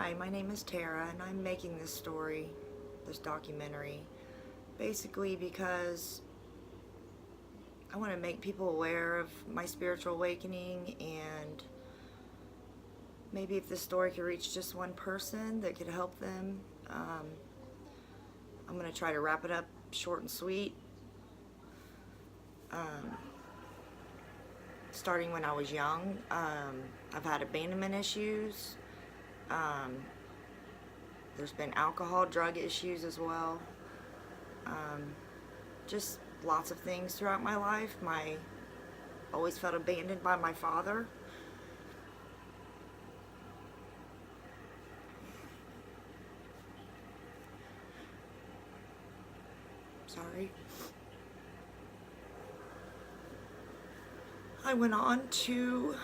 Hi, my name is Tara, and I'm making this story, this documentary, basically because I want to make people aware of my spiritual awakening, and maybe if this story could reach just one person that could help them. I'm going to try to wrap it up short and sweet. Starting when I was young, I've had abandonment issues. There's been alcohol, drug issues as well. Just lots of things throughout my life. Always felt abandoned by my father. Sorry. I went on to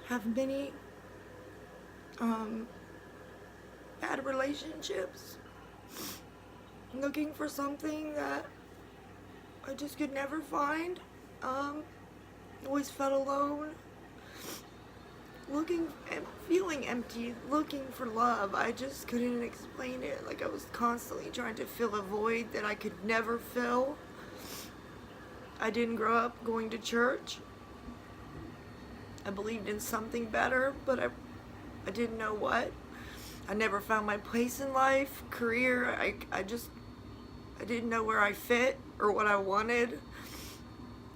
have many bad relationships, looking for something that I just could never find. Always felt alone, looking and feeling empty, looking for love. I just couldn't explain it. Like I was constantly trying to fill a void that I could never fill. I didn't grow up going to church. I believed in something better, but I didn't know what. I never found my place in life, career. I didn't know where I fit or what I wanted.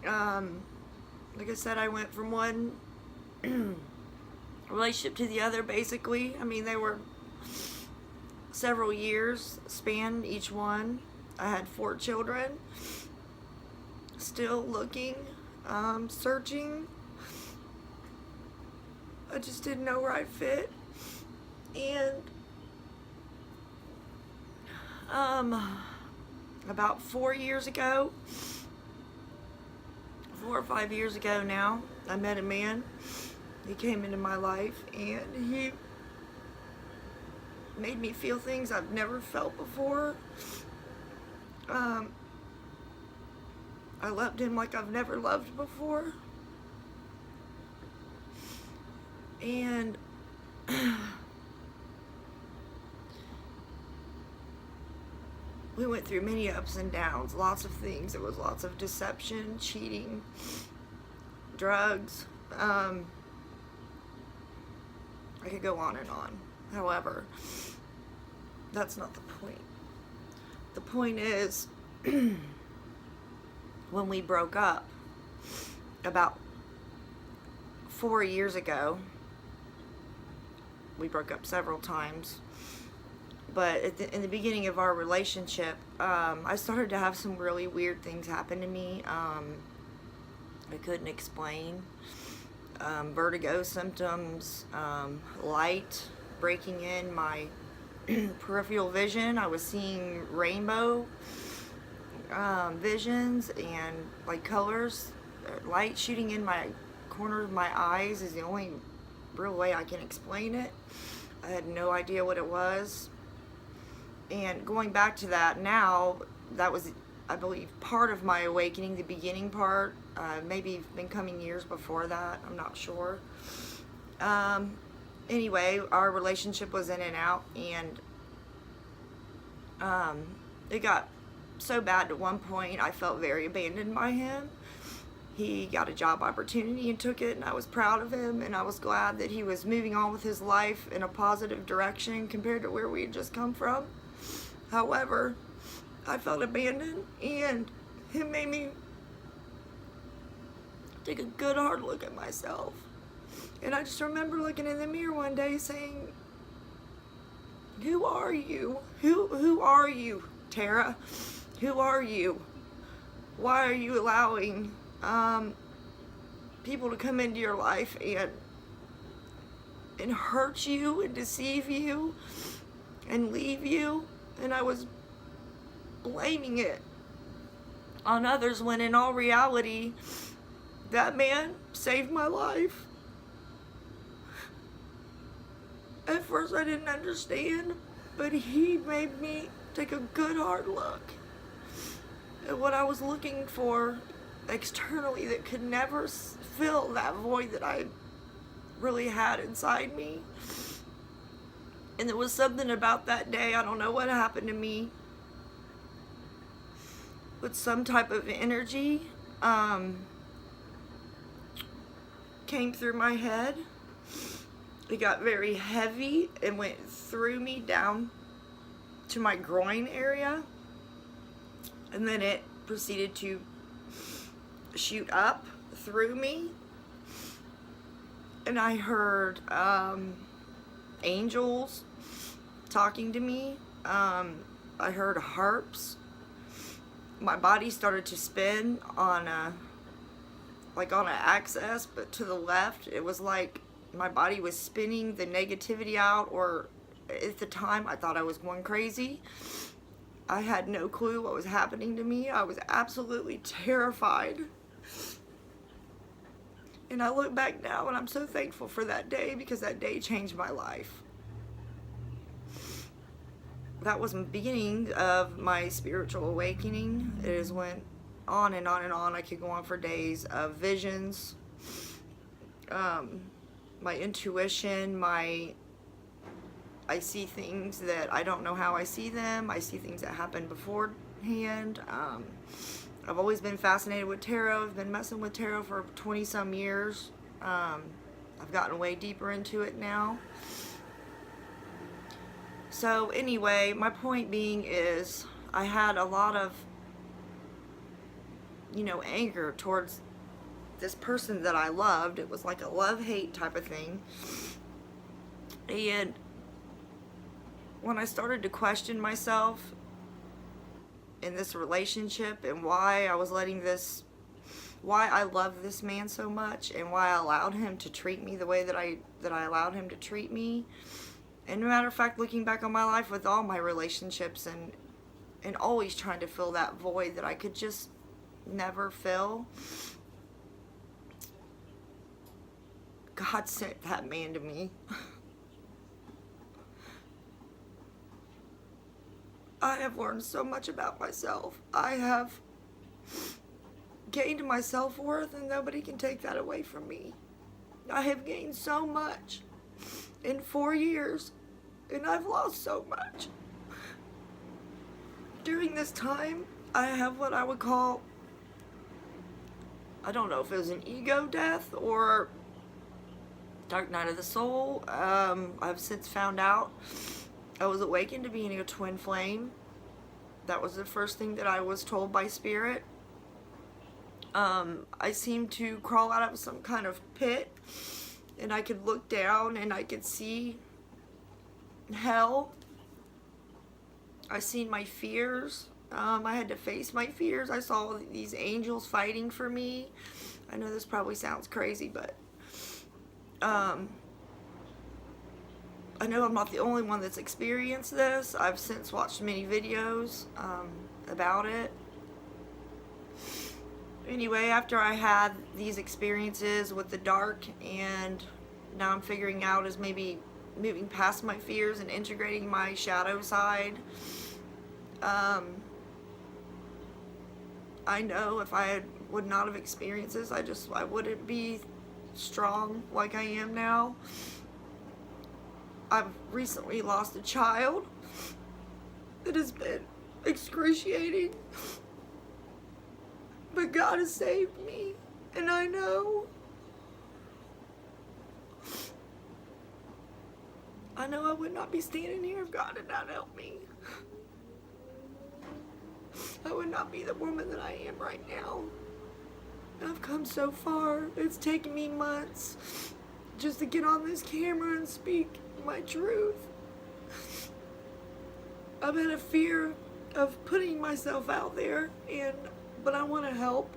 Like I said, I went from one relationship to the other, basically. I mean, they were several years span each one. I had 4 children. Still looking, searching. I just didn't know where I fit. And about 4 years ago, 4 or 5 years ago now, I met a man. He came into my life and he made me feel things I've never felt before. I loved him like I've never loved before. And we went through many ups and downs, lots of things. There was lots of deception, cheating, drugs. I could go on and on. However, that's not the point. The point is, when we broke up about 4 years ago, we broke up several times, but in the beginning of our relationship, I started to have some really weird things happen to me. I couldn't explain. Vertigo symptoms, light breaking in my peripheral vision. I was seeing rainbow visions and like colors. Light shooting in my corner of my eyes is the only real way I can explain it. I had no idea what it was. And going back to that now, that was, I believe, part of my awakening, the beginning part. Maybe been coming years before that, I'm not sure. Anyway, our relationship was in and out, and it got so bad at one point I felt very abandoned by him. He got a job opportunity and took it, and I was proud of him, and I was glad that he was moving on with his life in a positive direction compared to where we had just come from. However, I felt abandoned, and it made me take a good hard look at myself. And I just remember looking in the mirror one day saying, who are you? Who are you, Tara? Who are you? Why are you allowing people to come into your life and hurt you and deceive you and leave you? And I was blaming it on others when in all reality, that man saved my life. At first I didn't understand, but he made me take a good hard look at what I was looking for externally that could never fill that void that I really had inside me. And there was something about that day, I don't know what happened to me, but some type of energy came through my head. It got very heavy and went through me down to my groin area, and then it proceeded to shoot up through me, and I heard angels talking to me. I heard harps. My body started to spin on a axis, but to the left. It was like my body was spinning the negativity out, or at the time I thought I was going crazy. I had no clue what was happening to me. I was absolutely terrified. And I look back now and I'm so thankful for that day, because that day changed my life. That was the beginning of my spiritual awakening. It has went on and on and on. I could go on for days of visions, my intuition, I see things that I don't know how I see them. I see things that happened beforehand. I've always been fascinated with tarot. I've been messing with tarot for 20 some years. I've gotten way deeper into it now. So anyway, my point being is I had a lot of, anger towards this person that I loved. It was like a love-hate type of thing. And when I started to question myself in this relationship and why I was why I loved this man so much, and why I allowed him to treat me the way that I allowed him to treat me. And matter of fact, looking back on my life with all my relationships and always trying to fill that void that I could just never fill, God sent that man to me. I have learned so much about myself. I have gained my self-worth, and nobody can take that away from me. I have gained so much in 4 years, and I've lost so much. During this time, I have what I would call, I don't know if it was an ego death or dark night of the soul. I've since found out I was awakened to being a twin flame. That was the first thing that I was told by spirit. I seemed to crawl out of some kind of pit, and I could look down and I could see hell. I seen my fears. I had to face my fears. I saw these angels fighting for me. I know this probably sounds crazy, but I know I'm not the only one that's experienced this. I've since watched many videos about it. Anyway, after I had these experiences with the dark, and now I'm figuring out is maybe moving past my fears and integrating my shadow side. I know if I would not have experienced this, I wouldn't be strong like I am now. I've recently lost a child. It has been excruciating. But God has saved me, and I know I would not be standing here if God had not helped me. I would not be the woman that I am right now. I've come so far. It's taken me months just to get on this camera and speak my truth. I've had a fear of putting myself out there, but I want to help.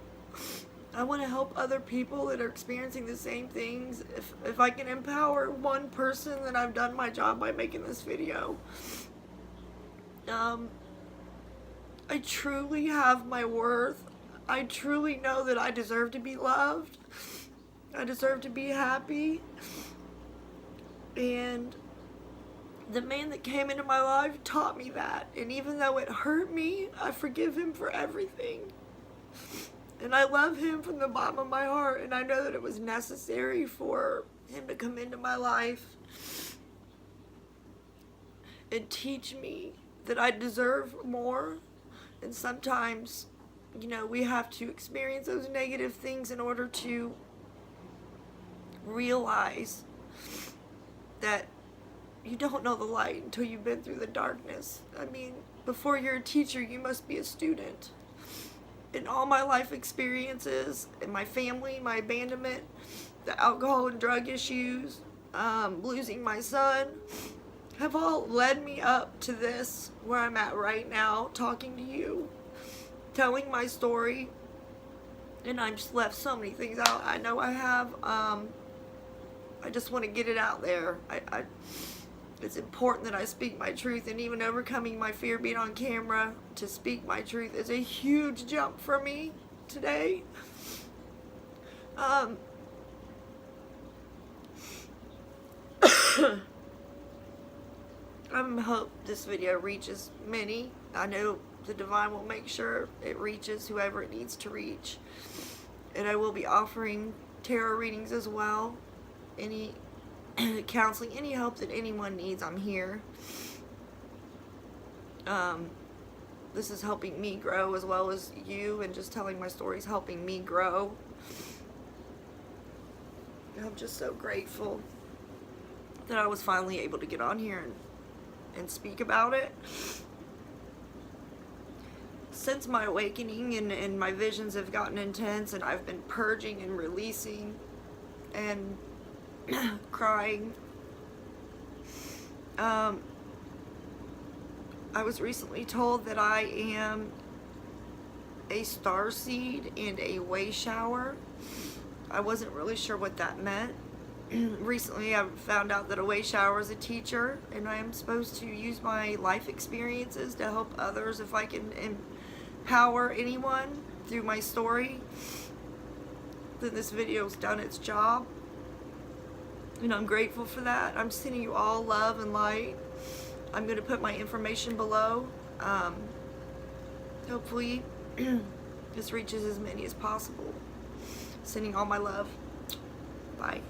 I want to help other people that are experiencing the same things. If I can empower one person, then I've done my job by making this video. I truly have my worth. I truly know that I deserve to be loved. I deserve to be happy. And the man that came into my life taught me that. And even though it hurt me, I forgive him for everything. And I love him from the bottom of my heart. And I know that it was necessary for him to come into my life. and teach me that I deserve more. And sometimes, we have to experience those negative things in order to realize that you don't know the light until you've been through the darkness. I mean, before you're a teacher, you must be a student. In all my life experiences, in my family, my abandonment, the alcohol and drug issues, losing my son, have all led me up to this, where I'm at right now, talking to you, telling my story. And I've just left so many things out. I know I have. I just want to get it out there. It's important that I speak my truth, and even overcoming my fear being on camera to speak my truth is a huge jump for me today. I hope this video reaches many. I know the Divine will make sure it reaches whoever it needs to reach. And I will be offering tarot readings as well. Any counseling, any help that anyone needs, I'm here. This is helping me grow as well as you, and just telling my story is helping me grow. I'm just so grateful that I was finally able to get on here and speak about it. Since my awakening and my visions have gotten intense, and I've been purging and releasing and crying. I was recently told that I am a starseed and a way shower. I wasn't really sure what that meant. Recently I found out that a way shower is a teacher, and I am supposed to use my life experiences to help others. If I can empower anyone through my story, then this video's done its job. And I'm grateful for that. I'm sending you all love and light. I'm going to put my information below. Hopefully this reaches as many as possible. Sending all my love. Bye.